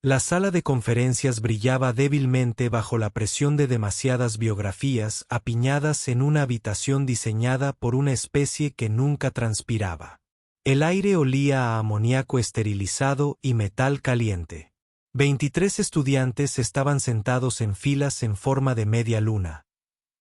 La sala de conferencias brillaba débilmente bajo la presión de demasiadas biografías apiñadas en una habitación diseñada por una especie que nunca transpiraba. El aire olía a amoníaco esterilizado y metal caliente. 23 estudiantes estaban sentados en filas en forma de media luna.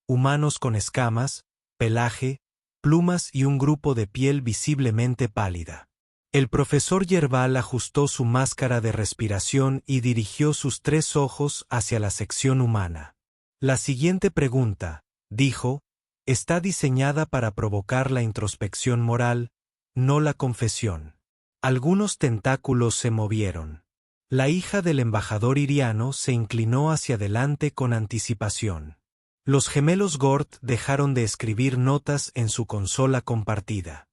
Humanos con escamas, pelaje, plumas y un grupo de piel visiblemente pálida. El profesor Yerbal ajustó su máscara de respiración y dirigió sus 3 ojos hacia la sección humana. La siguiente pregunta, dijo, está diseñada para provocar la introspección moral, no la confesión. Algunos tentáculos se movieron. La hija del embajador iriano se inclinó hacia adelante con anticipación. Los gemelos Gort dejaron de escribir notas en su consola compartida.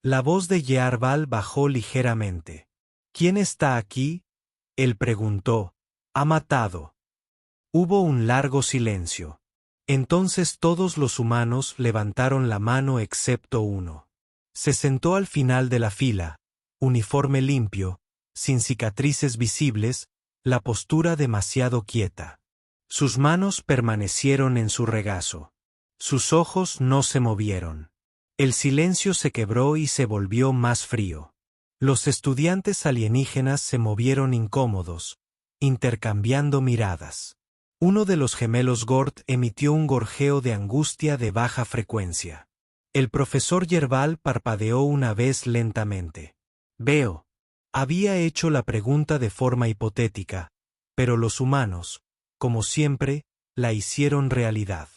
La voz de Yerbal bajó ligeramente. ¿Quién está aquí? Él preguntó. Ha matado. Hubo un largo silencio. Entonces todos los humanos levantaron la mano excepto uno. Se sentó al final de la fila, uniforme limpio, sin cicatrices visibles, la postura demasiado quieta. Sus manos permanecieron en su regazo. Sus ojos no se movieron. El silencio se quebró y se volvió más frío. Los estudiantes alienígenas se movieron incómodos, intercambiando miradas. Uno de los gemelos Gort emitió un gorjeo de angustia de baja frecuencia. El profesor Yerbal parpadeó una vez lentamente. Veo. Había hecho la pregunta de forma hipotética, pero los humanos, como siempre, la hicieron realidad.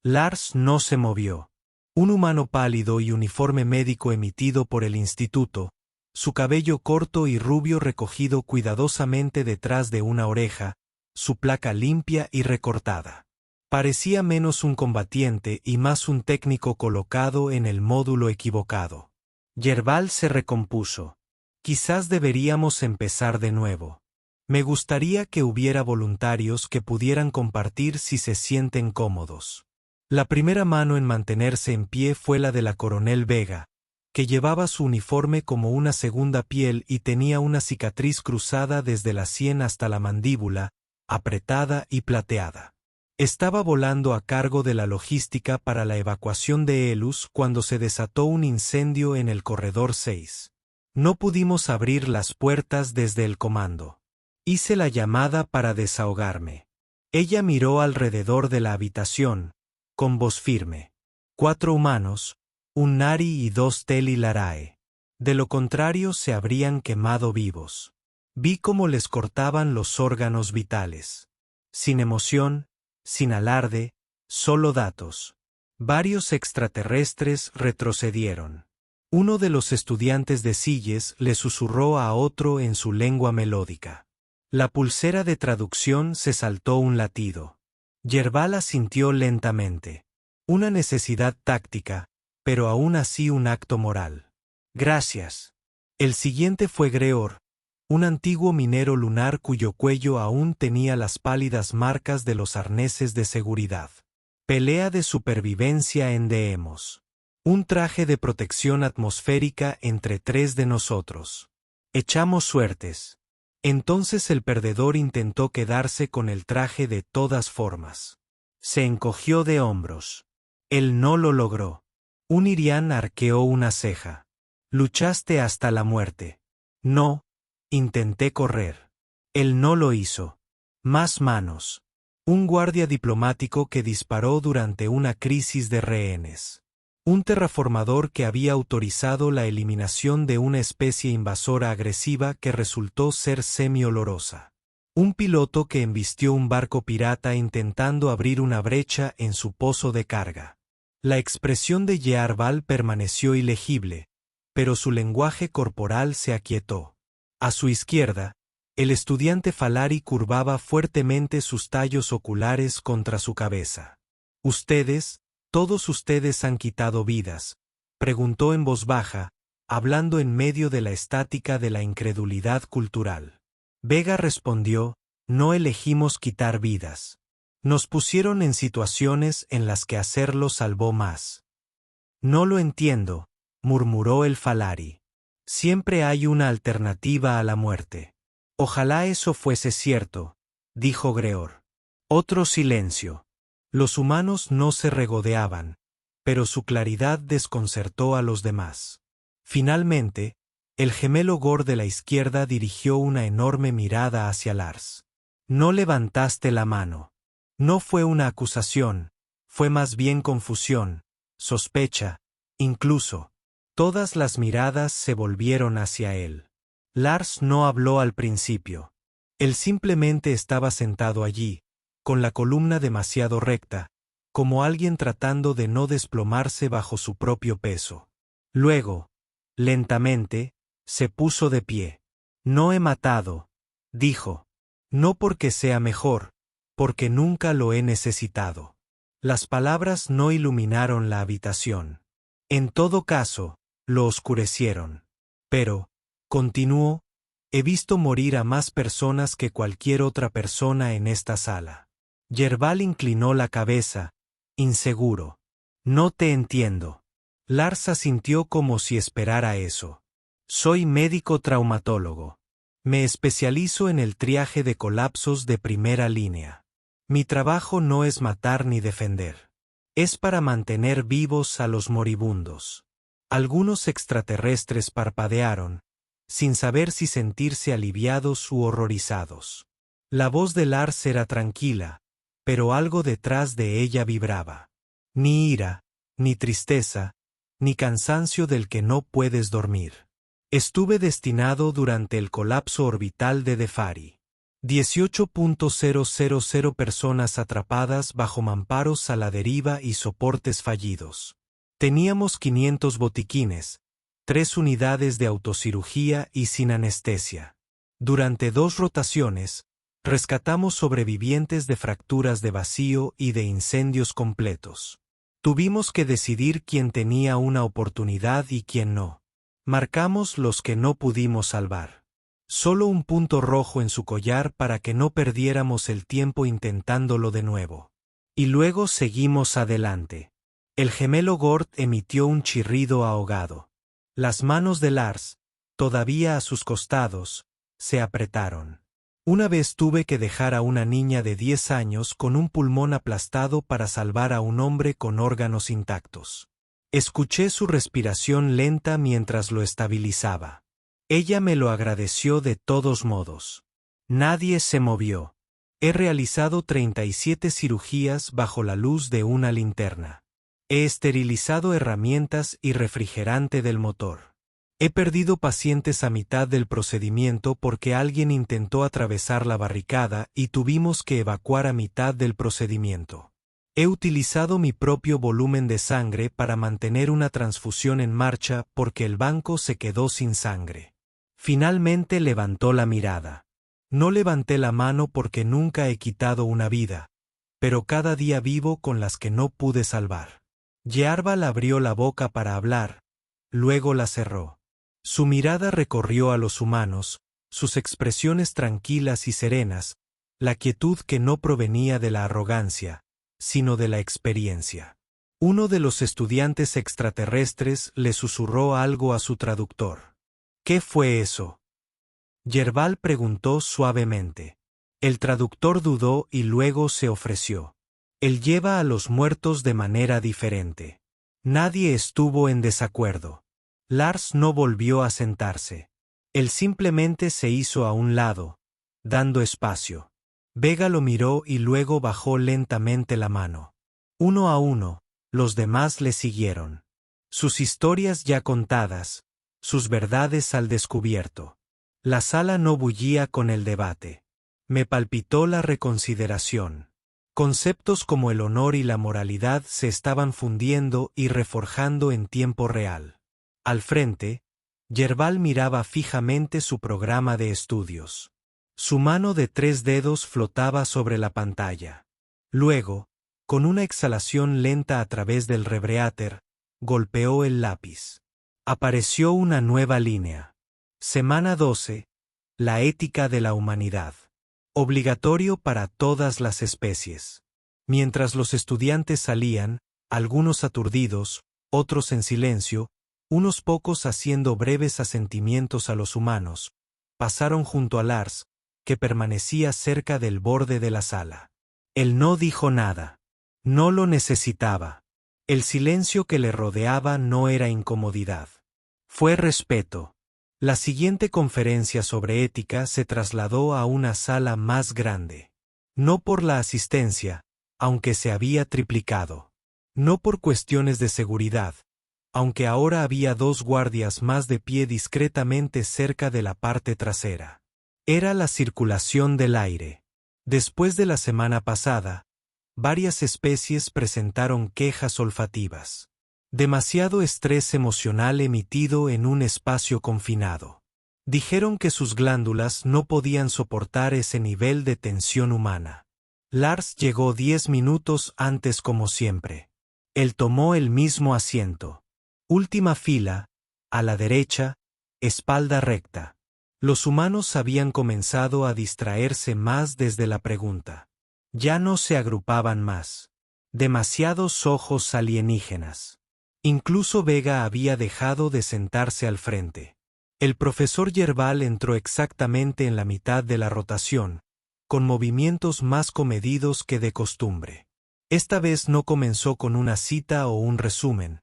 Lars no se movió. Un humano pálido y uniforme médico emitido por el instituto, su cabello corto y rubio recogido cuidadosamente detrás de una oreja, su placa limpia y recortada. Parecía menos un combatiente y más un técnico colocado en el módulo equivocado. Yerbal se recompuso. Quizás deberíamos empezar de nuevo. Me gustaría que hubiera voluntarios que pudieran compartir si se sienten cómodos. La primera mano en mantenerse en pie fue la de la coronel Vega, que llevaba su uniforme como una segunda piel y tenía una cicatriz cruzada desde la sien hasta la mandíbula, apretada y plateada. Estaba volando a cargo de la logística para la evacuación de Elus cuando se desató un incendio en el corredor 6. No pudimos abrir las puertas desde el comando. Hice la llamada para desahogarme. Ella miró alrededor de la habitación, con voz firme. 4 humanos, un Nari y 2 Teli Larae. De lo contrario se habrían quemado vivos. Vi cómo les cortaban los órganos vitales. Sin emoción, sin alarde, solo datos. Varios extraterrestres retrocedieron. Uno de los estudiantes de Silles le susurró a otro en su lengua melódica. La pulsera de traducción se saltó un latido. Yerbal asintió lentamente. Una necesidad táctica, pero aún así un acto moral. Gracias. El siguiente fue Greor, un antiguo minero lunar cuyo cuello aún tenía las pálidas marcas de los arneses de seguridad. Pelea de supervivencia en Deemos. Un traje de protección atmosférica entre 3 de nosotros. Echamos suertes. Entonces el perdedor intentó quedarse con el traje de todas formas. Se encogió de hombros. Él no lo logró. Un irián arqueó una ceja. Luchaste hasta la muerte. No, intenté correr. Él no lo hizo. Más manos. Un guardia diplomático que disparó durante una crisis de rehenes. Un terraformador que había autorizado la eliminación de una especie invasora agresiva que resultó ser semi-olorosa. Un piloto que embistió un barco pirata intentando abrir una brecha en su pozo de carga. La expresión de Yerbal permaneció ilegible, pero su lenguaje corporal se aquietó. A su izquierda, el estudiante Falari curvaba fuertemente sus tallos oculares contra su cabeza. Ustedes, todos ustedes han quitado vidas, preguntó en voz baja, hablando en medio de la estática de la incredulidad cultural. Vega respondió, no elegimos quitar vidas. Nos pusieron en situaciones en las que hacerlo salvó más. No lo entiendo, murmuró el Falari. Siempre hay una alternativa a la muerte. Ojalá eso fuese cierto, dijo Greor. Otro silencio. Los humanos no se regodeaban, pero su claridad desconcertó a los demás. Finalmente, el gemelo Gor de la izquierda dirigió una enorme mirada hacia Lars. No levantaste la mano. No fue una acusación, fue más bien confusión, sospecha, incluso. Todas las miradas se volvieron hacia él. Lars no habló al principio. Él simplemente estaba sentado allí, con la columna demasiado recta, como alguien tratando de no desplomarse bajo su propio peso. Luego, lentamente, se puso de pie. No he matado, dijo. No porque sea mejor, porque nunca lo he necesitado. Las palabras no iluminaron la habitación. En todo caso, lo oscurecieron. Pero, continuó, he visto morir a más personas que cualquier otra persona en esta sala. Yerbal inclinó la cabeza, inseguro. No te entiendo. Lars asintió como si esperara eso. Soy médico traumatólogo. Me especializo en el triaje de colapsos de primera línea. Mi trabajo no es matar ni defender. Es para mantener vivos a los moribundos. Algunos extraterrestres parpadearon, sin saber si sentirse aliviados u horrorizados. La voz de Lars era tranquila, pero algo detrás de ella vibraba. Ni ira, ni tristeza, ni cansancio del que no puedes dormir. Estuve destinado durante el colapso orbital de Defari. 18.000 personas atrapadas bajo mamparos a la deriva y soportes fallidos. Teníamos 500 botiquines, 3 unidades de autocirugía y sin anestesia. Durante 2 rotaciones, rescatamos sobrevivientes de fracturas de vacío y de incendios completos. Tuvimos que decidir quién tenía una oportunidad y quién no. Marcamos los que no pudimos salvar. Solo un punto rojo en su collar para que no perdiéramos el tiempo intentándolo de nuevo. Y luego seguimos adelante. El gemelo Gord emitió un chirrido ahogado. Las manos de Lars, todavía a sus costados, se apretaron. Una vez tuve que dejar a una niña de 10 años con un pulmón aplastado para salvar a un hombre con órganos intactos. Escuché su respiración lenta mientras lo estabilizaba. Ella me lo agradeció de todos modos. Nadie se movió. He realizado 37 cirugías bajo la luz de una linterna. He esterilizado herramientas y refrigerante del motor. He perdido pacientes a mitad del procedimiento porque alguien intentó atravesar la barricada y tuvimos que evacuar a mitad del procedimiento. He utilizado mi propio volumen de sangre para mantener una transfusión en marcha porque el banco se quedó sin sangre. Finalmente levantó la mirada. No levanté la mano porque nunca he quitado una vida, pero cada día vivo con las que no pude salvar. Yerbal abrió la boca para hablar, luego la cerró. Su mirada recorrió a los humanos, sus expresiones tranquilas y serenas, la quietud que no provenía de la arrogancia, sino de la experiencia. Uno de los estudiantes extraterrestres le susurró algo a su traductor. ¿Qué fue eso? Yerbal preguntó suavemente. El traductor dudó y luego se ofreció. Él lleva a los muertos de manera diferente. Nadie estuvo en desacuerdo. Lars no volvió a sentarse. Él simplemente se hizo a un lado, dando espacio. Vega lo miró y luego bajó lentamente la mano. Uno a uno, los demás le siguieron. Sus historias ya contadas, sus verdades al descubierto. La sala no bullía con el debate. Me palpitó la reconsideración. Conceptos como el honor y la moralidad se estaban fundiendo y reforjando en tiempo real. Al frente, Yerbal miraba fijamente su programa de estudios. Su mano de 3 dedos flotaba sobre la pantalla. Luego, con una exhalación lenta a través del rebreáter, golpeó el lápiz. Apareció una nueva línea. Semana 12. La ética de la humanidad. Obligatorio para todas las especies. Mientras los estudiantes salían, algunos aturdidos, otros en silencio, unos pocos haciendo breves asentimientos a los humanos, pasaron junto a Lars, que permanecía cerca del borde de la sala. Él no dijo nada. No lo necesitaba. El silencio que le rodeaba no era incomodidad. Fue respeto. La siguiente conferencia sobre ética se trasladó a una sala más grande. No por la asistencia, aunque se había triplicado. No por cuestiones de seguridad, aunque ahora había 2 guardias más de pie discretamente cerca de la parte trasera. Era la circulación del aire. Después de la semana pasada, varias especies presentaron quejas olfativas. Demasiado estrés emocional emitido en un espacio confinado. Dijeron que sus glándulas no podían soportar ese nivel de tensión humana. Lars llegó 10 minutos antes como siempre. Él tomó el mismo asiento. Última fila, a la derecha, espalda recta. Los humanos habían comenzado a distraerse más desde la pregunta. Ya no se agrupaban más. Demasiados ojos alienígenas. Incluso Vega había dejado de sentarse al frente. El profesor Yerbal entró exactamente en la mitad de la rotación, con movimientos más comedidos que de costumbre. Esta vez no comenzó con una cita o un resumen,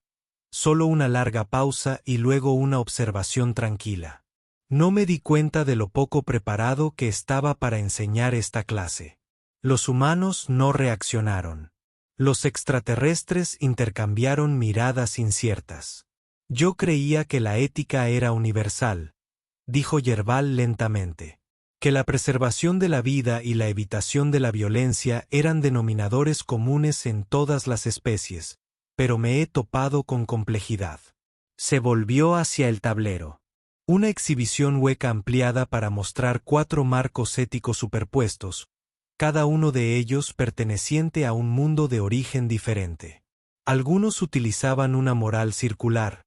solo una larga pausa y luego una observación tranquila. No me di cuenta de lo poco preparado que estaba para enseñar esta clase. Los humanos no reaccionaron. Los extraterrestres intercambiaron miradas inciertas. Yo creía que la ética era universal, dijo Yerbal lentamente. Que la preservación de la vida y la evitación de la violencia eran denominadores comunes en todas las especies, pero me he topado con complejidad. Se volvió hacia el tablero. Una exhibición hueca ampliada para mostrar 4 marcos éticos superpuestos, cada uno de ellos perteneciente a un mundo de origen diferente. Algunos utilizaban una moral circular,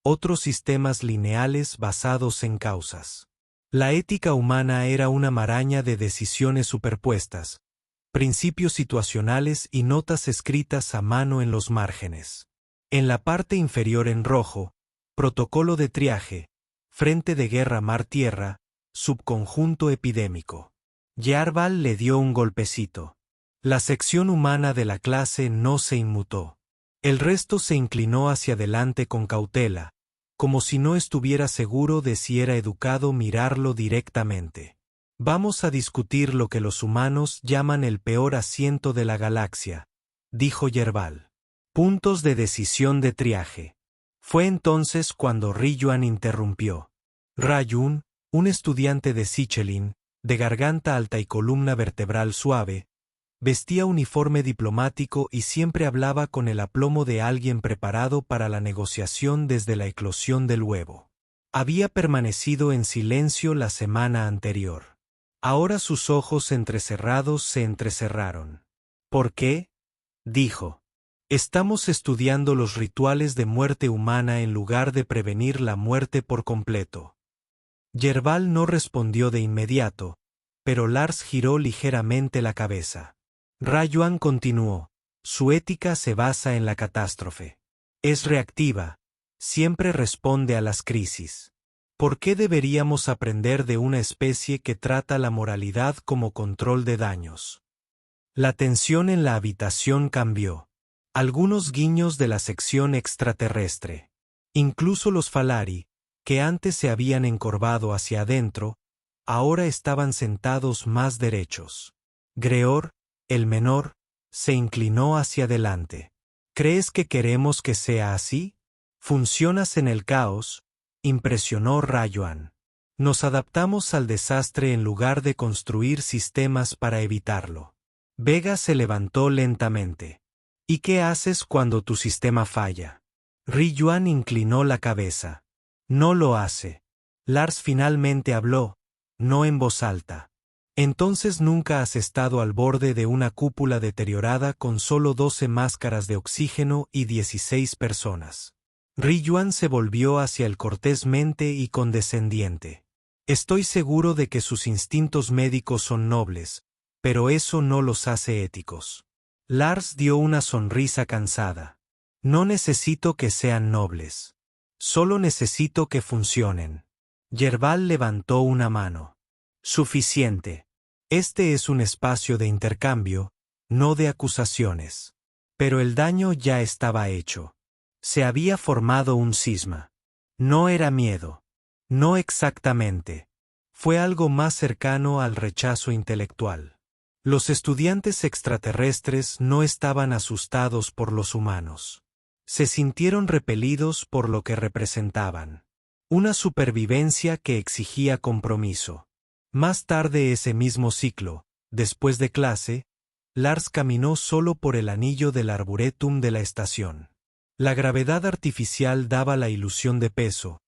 otros sistemas lineales basados en causas. La ética humana era una maraña de decisiones superpuestas, principios situacionales y notas escritas a mano en los márgenes. En la parte inferior en rojo, protocolo de triaje, frente de guerra mar-tierra, subconjunto epidémico. Yerbal le dio un golpecito. La sección humana de la clase no se inmutó. El resto se inclinó hacia adelante con cautela, como si no estuviera seguro de si era educado mirarlo directamente. Vamos a discutir lo que los humanos llaman el peor asiento de la galaxia, dijo Yerbal. Puntos de decisión de triaje. Fue entonces cuando Ryuan interrumpió. Rayun, un estudiante de Sichelin, de garganta alta y columna vertebral suave, vestía uniforme diplomático y siempre hablaba con el aplomo de alguien preparado para la negociación desde la eclosión del huevo. Había permanecido en silencio la semana anterior. Ahora sus ojos entrecerrados se entrecerraron. ¿Por qué? Dijo. Estamos estudiando los rituales de muerte humana en lugar de prevenir la muerte por completo. Yerbal no respondió de inmediato, pero Lars giró ligeramente la cabeza. Rayuan continuó. Su ética se basa en la catástrofe. Es reactiva. Siempre responde a las crisis. ¿Por qué deberíamos aprender de una especie que trata la moralidad como control de daños? La tensión en la habitación cambió. Algunos guiños de la sección extraterrestre. Incluso los Falari, que antes se habían encorvado hacia adentro, ahora estaban sentados más derechos. Greor, el menor, se inclinó hacia adelante. ¿Crees que queremos que sea así? ¿Funcionas en el caos? Impresionó Rayuan. Nos adaptamos al desastre en lugar de construir sistemas para evitarlo. Vega se levantó lentamente. ¿Y qué haces cuando tu sistema falla? Riyuan inclinó la cabeza. No lo hace. Lars finalmente habló, no en voz alta. Entonces nunca has estado al borde de una cúpula deteriorada con solo 12 máscaras de oxígeno y 16 personas. Riyuan se volvió hacia él cortésmente y condescendiente. Estoy seguro de que sus instintos médicos son nobles, pero eso no los hace éticos. Lars dio una sonrisa cansada. No necesito que sean nobles. Solo necesito que funcionen. Yerbal levantó una mano. Suficiente. Este es un espacio de intercambio, no de acusaciones. Pero el daño ya estaba hecho. Se había formado un cisma. No era miedo. No exactamente. Fue algo más cercano al rechazo intelectual. Los estudiantes extraterrestres no estaban asustados por los humanos. Se sintieron repelidos por lo que representaban. Una supervivencia que exigía compromiso. Más tarde ese mismo ciclo, después de clase, Lars caminó solo por el anillo del arboretum de la estación. La gravedad artificial daba la ilusión de peso,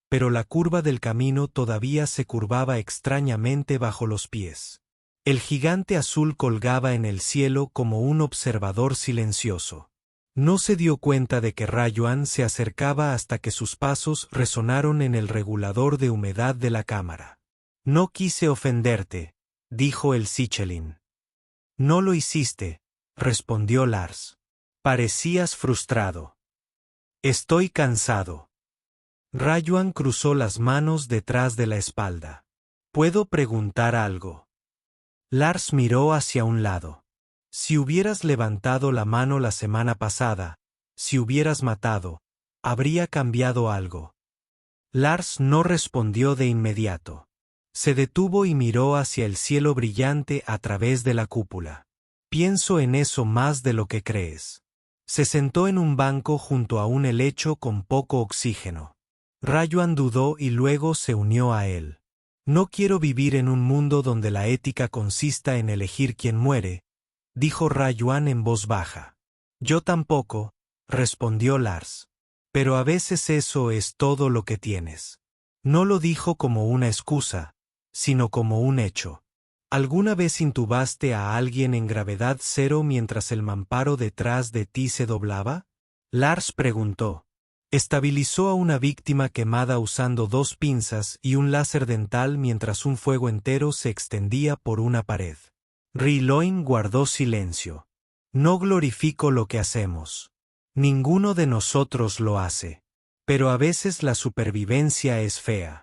pero la curva del camino todavía se curvaba extrañamente bajo los pies. El gigante azul colgaba en el cielo como un observador silencioso. No se dio cuenta de que Rayuan se acercaba hasta que sus pasos resonaron en el regulador de humedad de la cámara. No quise ofenderte, dijo el Sichelin. No lo hiciste, respondió Lars. Parecías frustrado. Estoy cansado. Rayuan cruzó las manos detrás de la espalda. ¿Puedo preguntar algo? Lars miró hacia un lado. Si hubieras levantado la mano la semana pasada, si hubieras matado, habría cambiado algo. Lars no respondió de inmediato. Se detuvo y miró hacia el cielo brillante a través de la cúpula. Pienso en eso más de lo que crees. Se sentó en un banco junto a un helecho con poco oxígeno. Rayuan dudó y luego se unió a él. No quiero vivir en un mundo donde la ética consista en elegir quién muere, dijo Rayuan en voz baja. Yo tampoco, respondió Lars. Pero a veces eso es todo lo que tienes. No lo dijo como una excusa, sino como un hecho. ¿Alguna vez intubaste a alguien en gravedad cero mientras el mamparo detrás de ti se doblaba? Lars preguntó. Estabilizó a una víctima quemada usando 2 pinzas y un láser dental mientras un fuego entero se extendía por una pared. Riloin guardó silencio. No glorifico lo que hacemos. Ninguno de nosotros lo hace. Pero a veces la supervivencia es fea.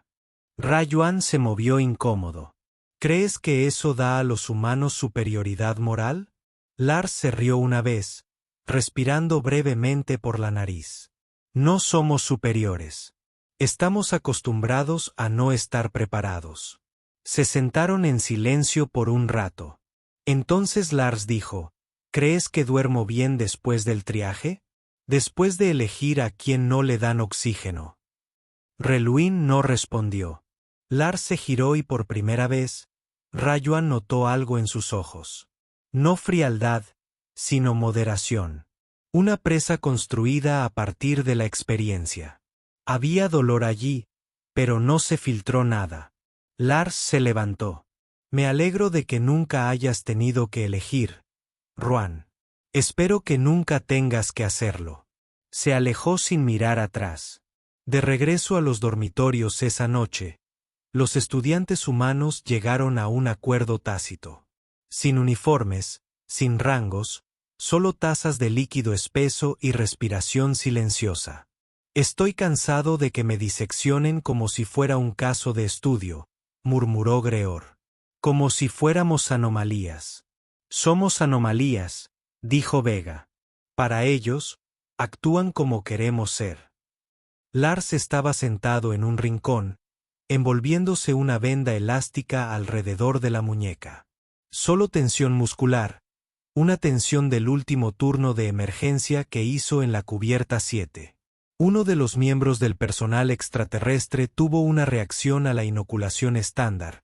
Rayuan se movió incómodo. ¿Crees que eso da a los humanos superioridad moral? Lars se rió una vez, respirando brevemente por la nariz. No somos superiores. Estamos acostumbrados a no estar preparados. Se sentaron en silencio por un rato. Entonces Lars dijo, ¿crees que duermo bien después del triaje? Después de elegir a quien no le dan oxígeno. Reluin no respondió. Lars se giró y por primera vez, Rayuan notó algo en sus ojos. No frialdad, sino moderación. Una presa construida a partir de la experiencia. Había dolor allí, pero no se filtró nada. Lars se levantó. Me alegro de que nunca hayas tenido que elegir, Ruan. Espero que nunca tengas que hacerlo. Se alejó sin mirar atrás. De regreso a los dormitorios esa noche, los estudiantes humanos llegaron a un acuerdo tácito. Sin uniformes, sin rangos, solo tazas de líquido espeso y respiración silenciosa. Estoy cansado de que me diseccionen como si fuera un caso de estudio, murmuró Greor. Como si fuéramos anomalías. Somos anomalías, dijo Vega. Para ellos, actúan como queremos ser. Lars estaba sentado en un rincón, envolviéndose una venda elástica alrededor de la muñeca. Solo tensión muscular, una tensión del último turno de emergencia que hizo en la cubierta 7. Uno de los miembros del personal extraterrestre tuvo una reacción a la inoculación estándar,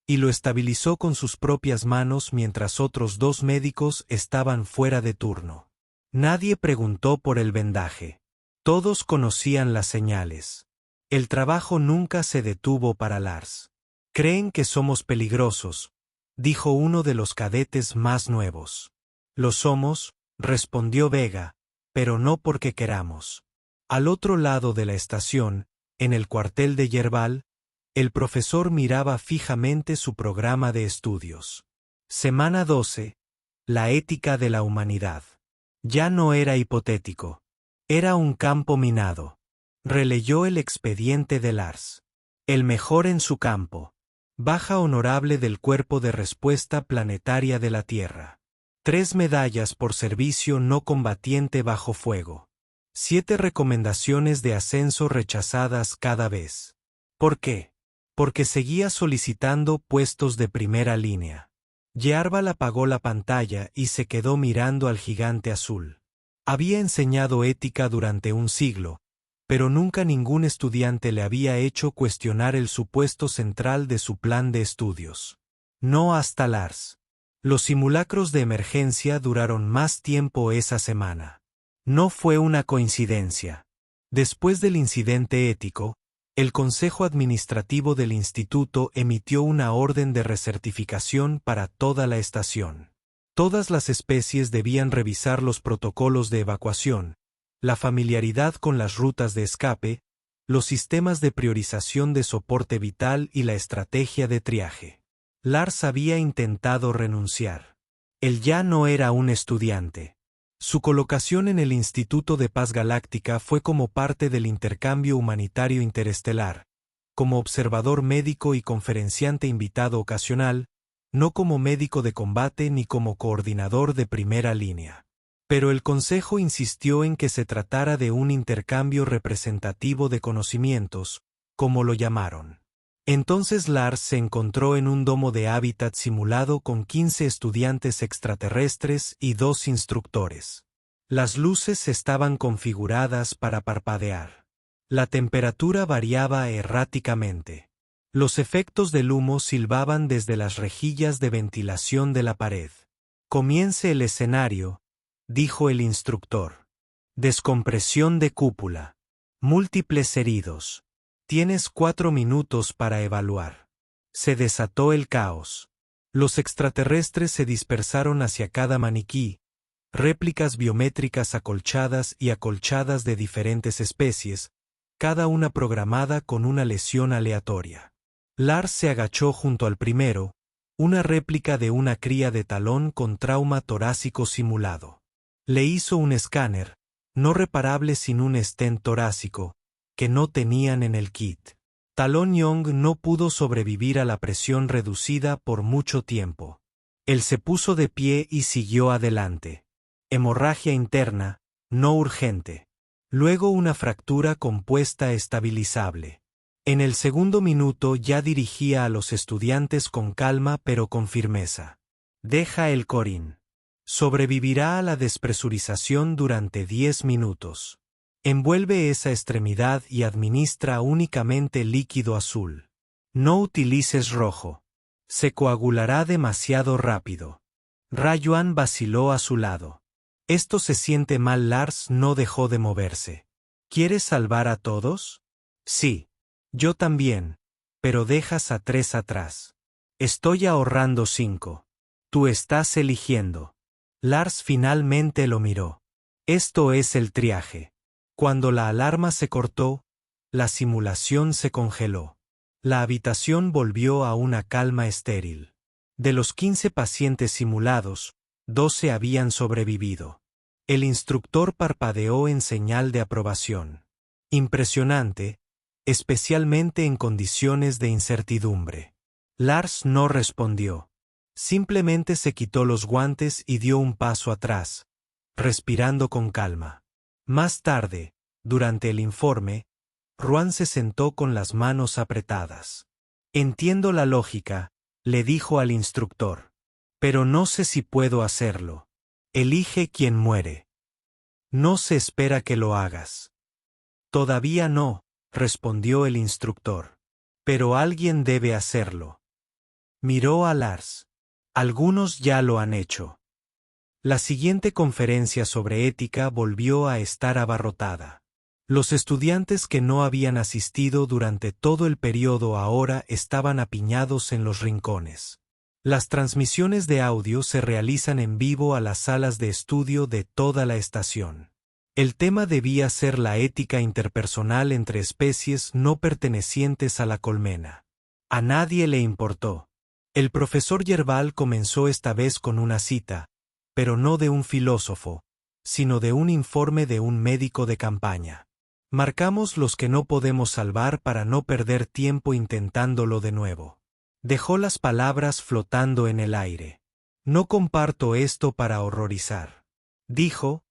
y lo estabilizó con sus propias manos mientras otros 2 médicos estaban fuera de turno. Nadie preguntó por el vendaje. Todos conocían las señales. El trabajo nunca se detuvo para Lars. Creen que somos peligrosos, dijo uno de los cadetes más nuevos. Lo somos, respondió Vega, pero no porque queramos. Al otro lado de la estación, en el cuartel de Yerbal, el profesor miraba fijamente su programa de estudios. Semana 12. La ética de la humanidad. Ya no era hipotético. Era un campo minado. Releyó el expediente de Lars. El mejor en su campo. Baja honorable del Cuerpo de Respuesta Planetaria de la Tierra. 3 medallas por servicio no combatiente bajo fuego. 7 recomendaciones de ascenso rechazadas cada vez. ¿Por qué? Porque seguía solicitando puestos de primera línea. Yearbal apagó la pantalla y se quedó mirando al gigante azul. Había enseñado ética durante un siglo, pero nunca ningún estudiante le había hecho cuestionar el supuesto central de su plan de estudios. No hasta Lars. Los simulacros de emergencia duraron más tiempo esa semana. No fue una coincidencia. Después del incidente ético, el Consejo Administrativo del Instituto emitió una orden de recertificación para toda la estación. Todas las especies debían revisar los protocolos de evacuación, la familiaridad con las rutas de escape, los sistemas de priorización de soporte vital y la estrategia de triaje. Lars había intentado renunciar. Él ya no era un estudiante. Su colocación en el Instituto de Paz Galáctica fue como parte del intercambio humanitario interestelar, como observador médico y conferenciante invitado ocasional, no como médico de combate ni como coordinador de primera línea. Pero el Consejo insistió en que se tratara de un intercambio representativo de conocimientos, como lo llamaron. Entonces Lars se encontró en un domo de hábitat simulado con 15 estudiantes extraterrestres y 2 instructores. Las luces estaban configuradas para parpadear. La temperatura variaba erráticamente. Los efectos del humo silbaban desde las rejillas de ventilación de la pared. «Comience el escenario», dijo el instructor. «Descompresión de cúpula. Múltiples heridos. Tienes 4 minutos para evaluar». Se desató el caos. Los extraterrestres se dispersaron hacia cada maniquí, réplicas biométricas acolchadas y acolchadas de diferentes especies, cada una programada con una lesión aleatoria. Lars se agachó junto al primero, una réplica de una cría de talón con trauma torácico simulado. Le hizo un escáner, no reparable sin un stent torácico, que no tenían en el kit. Talón Young no pudo sobrevivir a la presión reducida por mucho tiempo. Él se puso de pie y siguió adelante. Hemorragia interna, no urgente. Luego una fractura compuesta estabilizable. En el segundo minuto ya dirigía a los estudiantes con calma pero con firmeza. Deja el corín. Sobrevivirá a la despresurización durante 10 minutos. Envuelve esa extremidad y administra únicamente líquido azul. No utilices rojo. Se coagulará demasiado rápido. Rayuan vaciló a su lado. Esto se siente mal. Lars no dejó de moverse. ¿Quieres salvar a todos? Sí. Yo también. Pero dejas a 3 atrás. Estoy ahorrando 5. Tú estás eligiendo. Lars finalmente lo miró. Esto es el triaje. Cuando la alarma se cortó, la simulación se congeló. La habitación volvió a una calma estéril. De los 15 pacientes simulados, 12 habían sobrevivido. El instructor parpadeó en señal de aprobación. Impresionante, especialmente en condiciones de incertidumbre. Lars no respondió. Simplemente se quitó los guantes y dio un paso atrás, respirando con calma. Más tarde, durante el informe, Ruan se sentó con las manos apretadas. Entiendo la lógica, le dijo al instructor. Pero no sé si puedo hacerlo. Elige quién muere. No se espera que lo hagas. Todavía no, respondió el instructor. Pero alguien debe hacerlo. Miró a Lars. Algunos ya lo han hecho. La siguiente conferencia sobre ética volvió a estar abarrotada. Los estudiantes que no habían asistido durante todo el periodo ahora estaban apiñados en los rincones. Las transmisiones de audio se realizan en vivo a las salas de estudio de toda la estación. El tema debía ser la ética interpersonal entre especies no pertenecientes a la colmena. A nadie le importó. El profesor Yerbal comenzó esta vez con una cita, pero no de un filósofo, sino de un informe de un médico de campaña. Marcamos los que no podemos salvar para no perder tiempo intentándolo de nuevo. Dejó las palabras flotando en el aire. No comparto esto para horrorizar, dijo,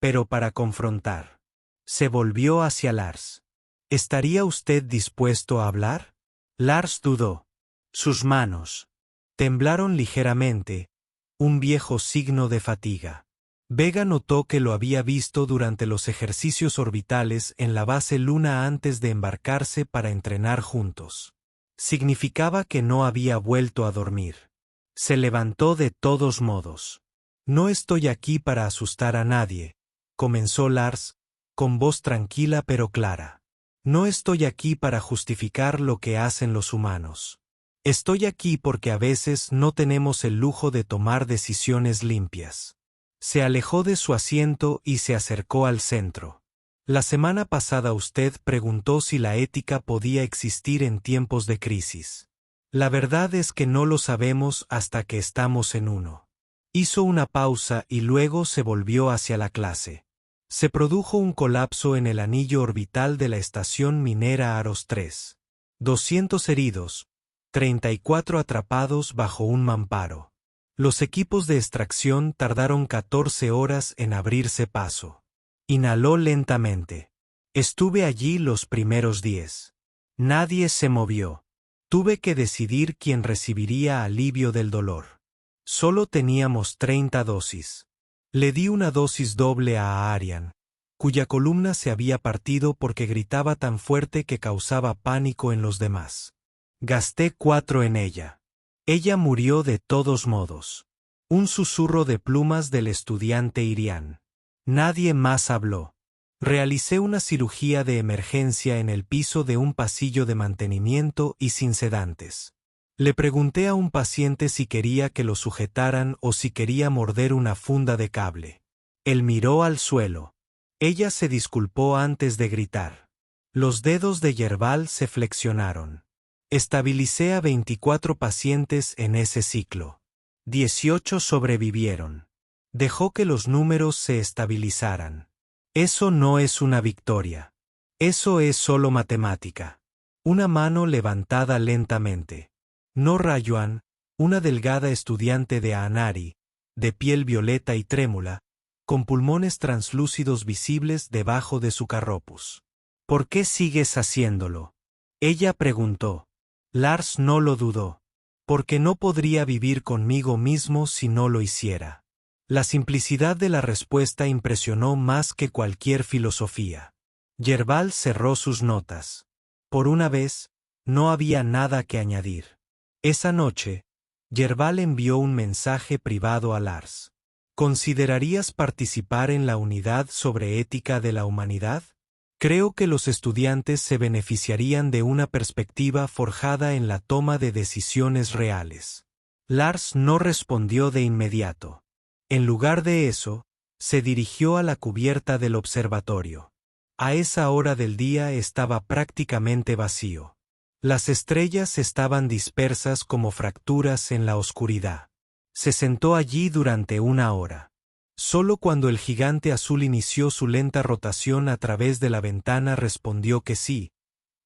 pero para confrontar. Se volvió hacia Lars. ¿Estaría usted dispuesto a hablar? Lars dudó. Sus manos temblaron ligeramente, un viejo signo de fatiga. Vega notó que lo había visto durante los ejercicios orbitales en la base Luna antes de embarcarse para entrenar juntos. Significaba que no había vuelto a dormir. Se levantó de todos modos. No estoy aquí para asustar a nadie, comenzó Lars, con voz tranquila pero clara. No estoy aquí para justificar lo que hacen los humanos. Estoy aquí porque a veces no tenemos el lujo de tomar decisiones limpias. Se alejó de su asiento y se acercó al centro. La semana pasada usted preguntó si la ética podía existir en tiempos de crisis. La verdad es que no lo sabemos hasta que estamos en uno. Hizo una pausa y luego se volvió hacia la clase. Se produjo un colapso en el anillo orbital de la estación minera Aros 3. 200 heridos, 34 atrapados bajo un mamparo. Los equipos de extracción tardaron 14 horas en abrirse paso. Inhaló lentamente. Estuve allí los primeros 10. Nadie se movió. Tuve que decidir quién recibiría alivio del dolor. Solo teníamos 30 dosis. Le di una dosis doble a Arian, cuya columna se había partido porque gritaba tan fuerte que causaba pánico en los demás. Gasté 4 en ella. Ella murió de todos modos. Un susurro de plumas del estudiante Irian. Nadie más habló. Realicé una cirugía de emergencia en el piso de un pasillo de mantenimiento y sin sedantes. Le pregunté a un paciente si quería que lo sujetaran o si quería morder una funda de cable. Él miró al suelo. Ella se disculpó antes de gritar. Los dedos de Yerbal se flexionaron. Estabilicé a 24 pacientes en ese ciclo. 18 sobrevivieron. Dejó que los números se estabilizaran. Eso no es una victoria. Eso es solo matemática. Una mano levantada lentamente. No Rayuan, una delgada estudiante de Aanari, de piel violeta y trémula, con pulmones translúcidos visibles debajo de su carropus. ¿Por qué sigues haciéndolo? Ella preguntó. Lars no lo dudó. Porque no podría vivir conmigo mismo si no lo hiciera. La simplicidad de la respuesta impresionó más que cualquier filosofía. Yerbal cerró sus notas. Por una vez, no había nada que añadir. Esa noche, Yerbal envió un mensaje privado a Lars. ¿Considerarías participar en la unidad sobre ética de la humanidad? Creo que los estudiantes se beneficiarían de una perspectiva forjada en la toma de decisiones reales. Lars no respondió de inmediato. En lugar de eso, se dirigió a la cubierta del observatorio. A esa hora del día estaba prácticamente vacío. Las estrellas estaban dispersas como fracturas en la oscuridad. Se sentó allí durante una hora. Solo cuando el gigante azul inició su lenta rotación a través de la ventana respondió que sí,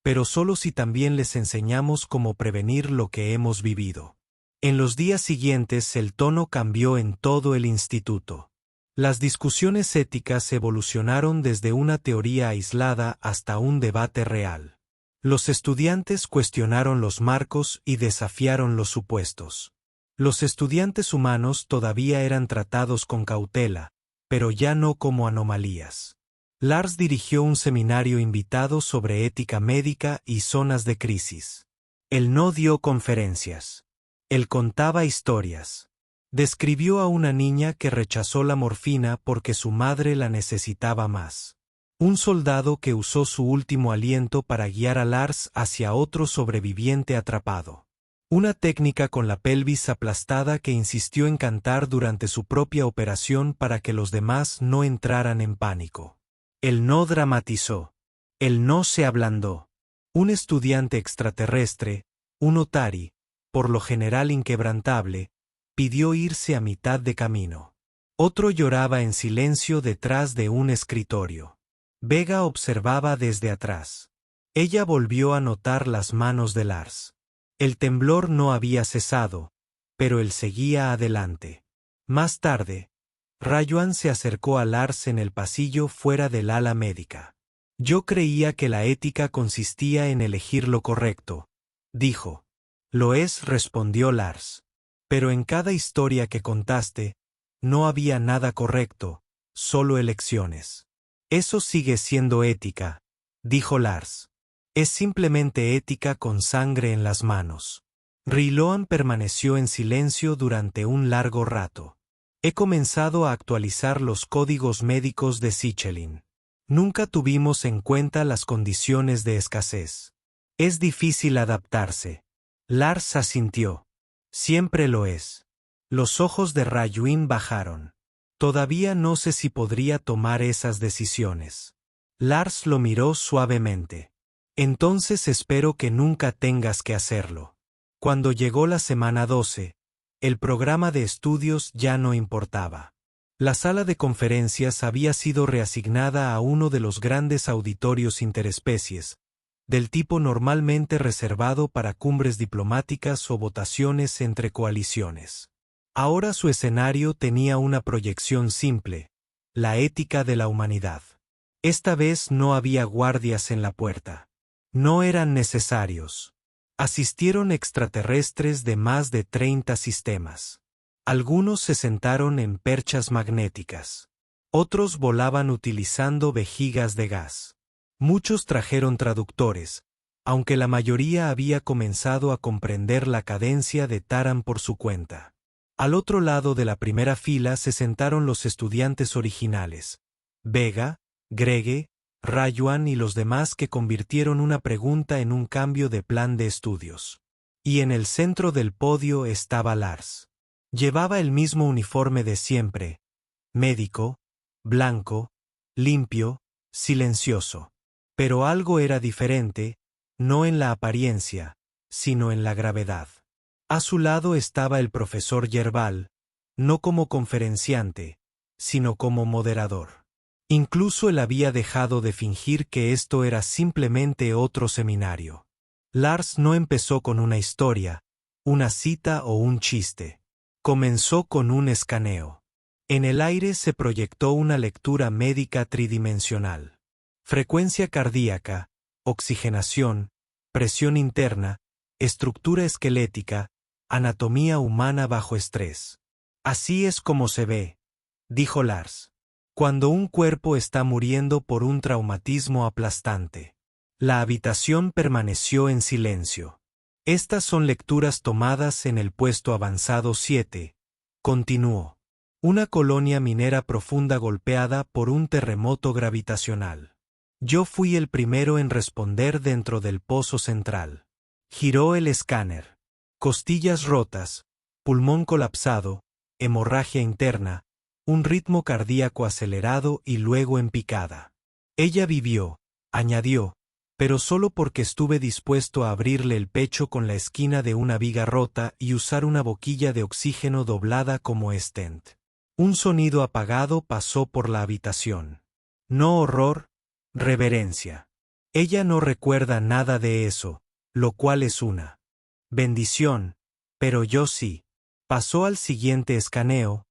pero solo si también les enseñamos cómo prevenir lo que hemos vivido. En los días siguientes el tono cambió en todo el instituto. Las discusiones éticas evolucionaron desde una teoría aislada hasta un debate real. Los estudiantes cuestionaron los marcos y desafiaron los supuestos. Los estudiantes humanos todavía eran tratados con cautela, pero ya no como anomalías. Lars dirigió un seminario invitado sobre ética médica y zonas de crisis. Él no dio conferencias. Él contaba historias. Describió a una niña que rechazó la morfina porque su madre la necesitaba más. Un soldado que usó su último aliento para guiar a Lars hacia otro sobreviviente atrapado. Una técnica con la pelvis aplastada que insistió en cantar durante su propia operación para que los demás no entraran en pánico. Él no dramatizó. Él no se ablandó. Un estudiante extraterrestre, un Otari, por lo general inquebrantable, pidió irse a mitad de camino. Otro lloraba en silencio detrás de un escritorio. Vega observaba desde atrás. Ella volvió a notar las manos de Lars. El temblor no había cesado, pero él seguía adelante. Más tarde, Rayuan se acercó a Lars en el pasillo fuera del ala médica. Yo creía que la ética consistía en elegir lo correcto, dijo. Lo es, respondió Lars. Pero en cada historia que contaste, no había nada correcto, solo elecciones. Eso sigue siendo ética, dijo Lars. Es simplemente ética con sangre en las manos. Riloan permaneció en silencio durante un largo rato. He comenzado a actualizar los códigos médicos de Sichelin. Nunca tuvimos en cuenta las condiciones de escasez. Es difícil adaptarse. Lars asintió. Siempre lo es. Los ojos de Rayuin bajaron. Todavía no sé si podría tomar esas decisiones. Lars lo miró suavemente. Entonces espero que nunca tengas que hacerlo. Cuando llegó la semana 12, el programa de estudios ya no importaba. La sala de conferencias había sido reasignada a uno de los grandes auditorios interespecies, del tipo normalmente reservado para cumbres diplomáticas o votaciones entre coaliciones. Ahora su escenario tenía una proyección simple, la ética de la humanidad. Esta vez no había guardias en la puerta. No eran necesarios. Asistieron extraterrestres de más de 30 sistemas. Algunos se sentaron en perchas magnéticas. Otros volaban utilizando vejigas de gas. Muchos trajeron traductores, aunque la mayoría había comenzado a comprender la cadencia de Taran por su cuenta. Al otro lado de la primera fila se sentaron los estudiantes originales, Vega, Grege, Rayuan y los demás que convirtieron una pregunta en un cambio de plan de estudios. Y en el centro del podio estaba Lars. Llevaba el mismo uniforme de siempre, médico, blanco, limpio, silencioso. Pero algo era diferente, no en la apariencia, sino en la gravedad. A su lado estaba el profesor Yerbal, no como conferenciante, sino como moderador. Incluso él había dejado de fingir que esto era simplemente otro seminario. Lars no empezó con una historia, una cita o un chiste. Comenzó con un escaneo. En el aire se proyectó una lectura médica tridimensional. Frecuencia cardíaca, oxigenación, presión interna, estructura esquelética, anatomía humana bajo estrés. Así es como se ve, dijo Lars, cuando un cuerpo está muriendo por un traumatismo aplastante. La habitación permaneció en silencio. Estas son lecturas tomadas en el puesto avanzado 7, continuó. Una colonia minera profunda golpeada por un terremoto gravitacional. Yo fui el primero en responder dentro del pozo central. Giró el escáner. Costillas rotas, pulmón colapsado, hemorragia interna, un ritmo cardíaco acelerado y luego en picada. Ella vivió, añadió, pero solo porque estuve dispuesto a abrirle el pecho con la esquina de una viga rota y usar una boquilla de oxígeno doblada como stent. Un sonido apagado pasó por la habitación. No horror, reverencia. Ella no recuerda nada de eso, lo cual es una bendición, pero yo sí. Pasó al siguiente escaneo,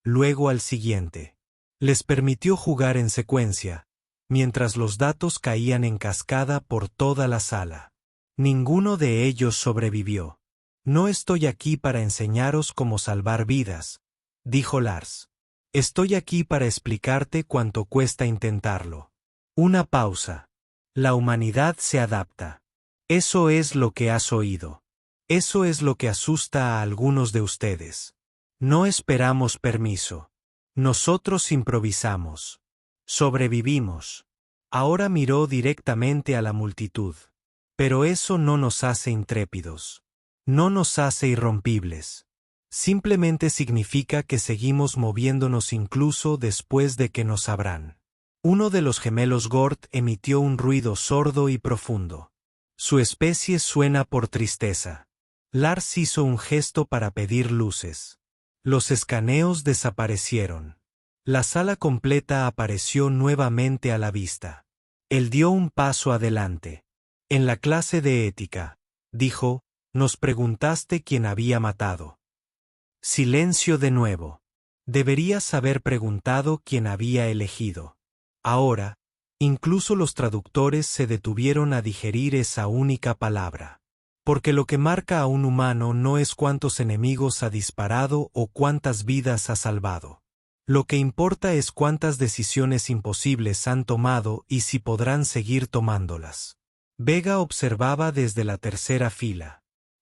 luego al siguiente. Les permitió jugar en secuencia, mientras los datos caían en cascada por toda la sala. Ninguno de ellos sobrevivió. No estoy aquí para enseñaros cómo salvar vidas, dijo Lars. Estoy aquí para explicarte cuánto cuesta intentarlo. Una pausa. La humanidad se adapta. Eso es lo que has oído. Eso es lo que asusta a algunos de ustedes. No esperamos permiso. Nosotros improvisamos. Sobrevivimos. Ahora miró directamente a la multitud. Pero eso no nos hace intrépidos. No nos hace irrompibles. Simplemente significa que seguimos moviéndonos incluso después de que nos abran. Uno de los gemelos Gort emitió un ruido sordo y profundo. Su especie suena por tristeza. Lars hizo un gesto para pedir luces. Los escaneos desaparecieron. La sala completa apareció nuevamente a la vista. Él dio un paso adelante. En la clase de ética, dijo, Nos preguntaste quién había matado. Silencio de nuevo. Deberías haber preguntado quién había elegido. Ahora, incluso los traductores se detuvieron a digerir esa única palabra. Porque lo que marca a un humano no es cuántos enemigos ha disparado o cuántas vidas ha salvado. Lo que importa es cuántas decisiones imposibles han tomado y si podrán seguir tomándolas. Vega observaba desde la tercera fila.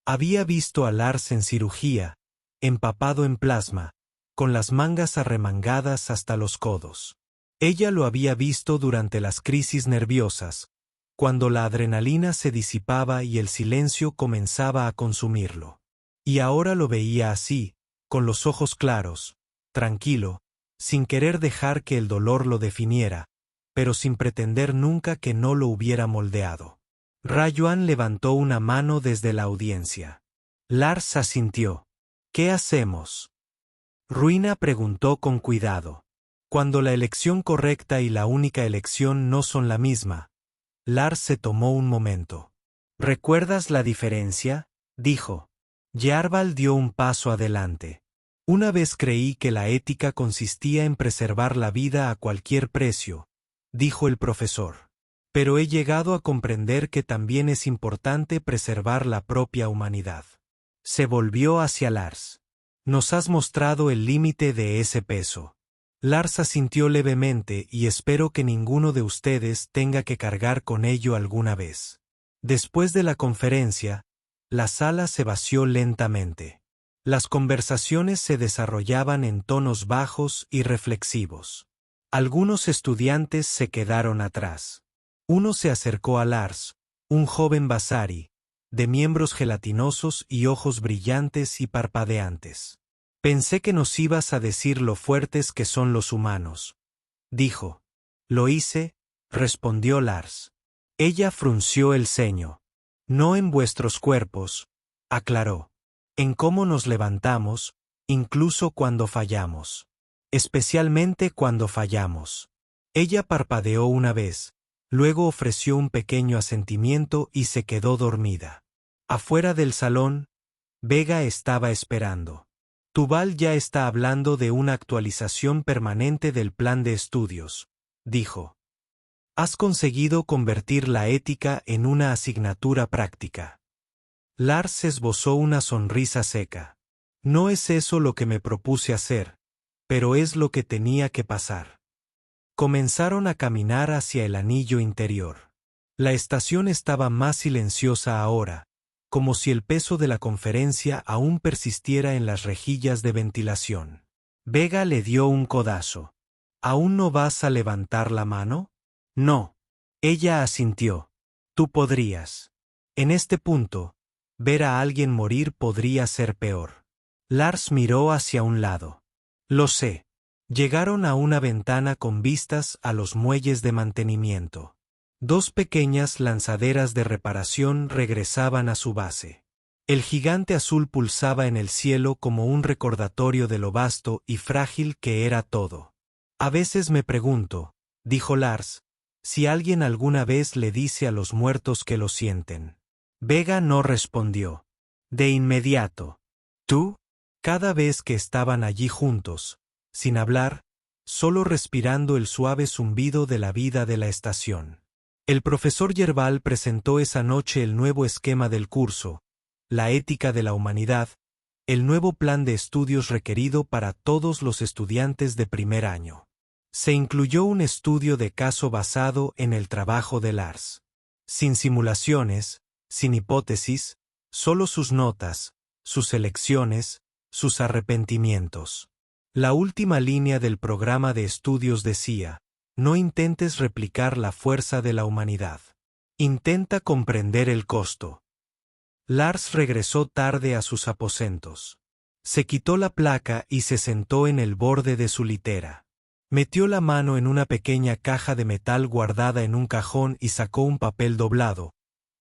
Había visto a Lars en cirugía, empapado en plasma, con las mangas arremangadas hasta los codos. Ella lo había visto durante las crisis nerviosas, cuando la adrenalina se disipaba y el silencio comenzaba a consumirlo. Y ahora lo veía así, con los ojos claros, tranquilo, sin querer dejar que el dolor lo definiera, pero sin pretender nunca que no lo hubiera moldeado. Rayuan levantó una mano desde la audiencia. Lars asintió. ¿Qué hacemos? Ruina preguntó con cuidado. Cuando la elección correcta y la única elección no son la misma. Lars se tomó un momento. ¿Recuerdas la diferencia? Dijo. Jarval dio un paso adelante. Una vez creí que la ética consistía en preservar la vida a cualquier precio, dijo el profesor. Pero he llegado a comprender que también es importante preservar la propia humanidad. Se volvió hacia Lars. Nos has mostrado el límite de ese peso. Lars asintió levemente y espero que ninguno de ustedes tenga que cargar con ello alguna vez. Después de la conferencia, la sala se vació lentamente. Las conversaciones se desarrollaban en tonos bajos y reflexivos. Algunos estudiantes se quedaron atrás. Uno se acercó a Lars, un joven Vasari, de miembros gelatinosos y ojos brillantes y parpadeantes. Pensé que nos ibas a decir lo fuertes que son los humanos, dijo. Lo hice, respondió Lars. Ella frunció el ceño. No en vuestros cuerpos, aclaró. En cómo nos levantamos, incluso cuando fallamos. Especialmente cuando fallamos. Ella parpadeó una vez, luego ofreció un pequeño asentimiento y se quedó dormida. Afuera del salón, Vega estaba esperando. Tubal ya está hablando de una actualización permanente del plan de estudios, dijo. Has conseguido convertir la ética en una asignatura práctica. Lars esbozó una sonrisa seca. No es eso lo que me propuse hacer, pero es lo que tenía que pasar. Comenzaron a caminar hacia el anillo interior. La estación estaba más silenciosa ahora, como si el peso de la conferencia aún persistiera en las rejillas de ventilación. Vega le dio un codazo. ¿Aún no vas a levantar la mano? No. Ella asintió. Tú podrías. En este punto, ver a alguien morir podría ser peor. Lars miró hacia un lado. Lo sé. Llegaron a una ventana con vistas a los muelles de mantenimiento. Dos pequeñas lanzaderas de reparación regresaban a su base. El gigante azul pulsaba en el cielo como un recordatorio de lo vasto y frágil que era todo. A veces me pregunto, dijo Lars, si alguien alguna vez le dice a los muertos que lo sienten. Vega no respondió. De inmediato. ¿Tú? Cada vez que estaban allí juntos, sin hablar, solo respirando el suave zumbido de la vida de la estación. El profesor Jarval presentó esa noche el nuevo esquema del curso, la ética de la humanidad, el nuevo plan de estudios requerido para todos los estudiantes de primer año. Se incluyó un estudio de caso basado en el trabajo de Lars. Sin simulaciones, sin hipótesis, solo sus notas, sus elecciones, sus arrepentimientos. La última línea del programa de estudios decía: no intentes replicar la fuerza de la humanidad. Intenta comprender el costo. Lars regresó tarde a sus aposentos. Se quitó la placa y se sentó en el borde de su litera. Metió la mano en una pequeña caja de metal guardada en un cajón y sacó un papel doblado,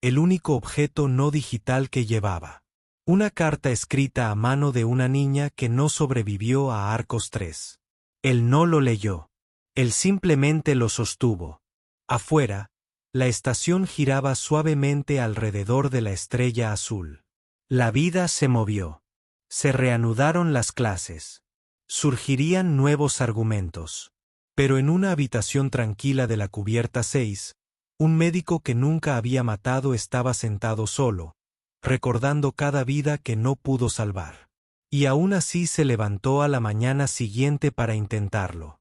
el único objeto no digital que llevaba. Una carta escrita a mano de una niña que no sobrevivió a Arcos 3. Él no lo leyó. Él simplemente lo sostuvo. Afuera, la estación giraba suavemente alrededor de la estrella azul. La vida se movió. Se reanudaron las clases. Surgirían nuevos argumentos. Pero en una habitación tranquila de la cubierta 6, un médico que nunca había matado estaba sentado solo, recordando cada vida que no pudo salvar. Y aún así se levantó a la mañana siguiente para intentarlo.